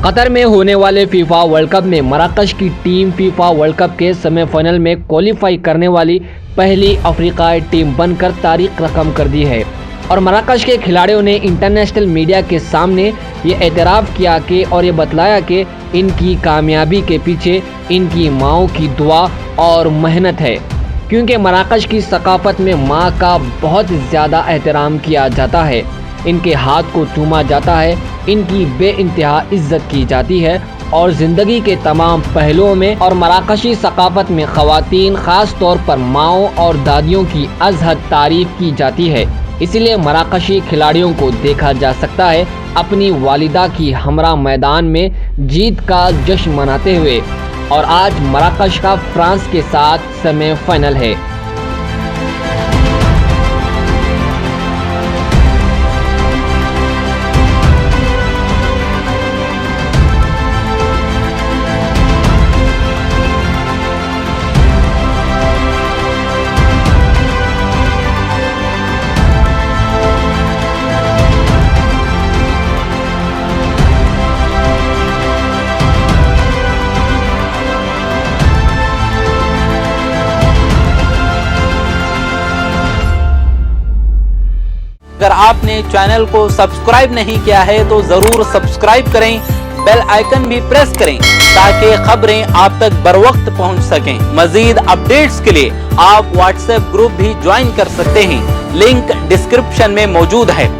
Qatar में होने वाले फीफा वर्ल्ड कप में मराकश की टीम फीफा वर्ल्ड कप के सेमीफाइनल में क्वालिफाई करने वाली पहली अफ्रीकाई टीम बनकर तारीख रकम कर दी है। और मराकश के खिलाड़ियों ने इंटरनेशनल मीडिया के सामने ये एतराफ़ किया कि और ये बतलाया कि इनकी कामयाबी के पीछे इनकी माँओं की दुआ और मेहनत है, क्योंकि मराकश की सकाफ़त में माँ का बहुत ज़्यादा एहतराम किया जाता है, इनके हाथ को चूमा जाता है, इनकी बेइंतहा इज्जत की जाती है और ज़िंदगी के तमाम पहलुओं में और मराकशी सकाफ़त में ख़वातीन ख़ास तौर पर माँओं और दादियों की अज़हद तारीफ़ की जाती है। इसीलिए मराकशी खिलाड़ियों को देखा जा सकता है अपनी वालिदा की हमरा मैदान में जीत का जश्न मनाते हुए। और आज मराकश का फ्रांस के साथ सेमीफाइनल है। अगर आपने चैनल को सब्सक्राइब नहीं किया है तो जरूर सब्सक्राइब करें, बेल आइकन भी प्रेस करें ताकि खबरें आप तक बर वक्त पहुंच सकें। मजीद अपडेट्स के लिए आप व्हाट्सएप ग्रुप भी ज्वाइन कर सकते हैं, लिंक डिस्क्रिप्शन में मौजूद है।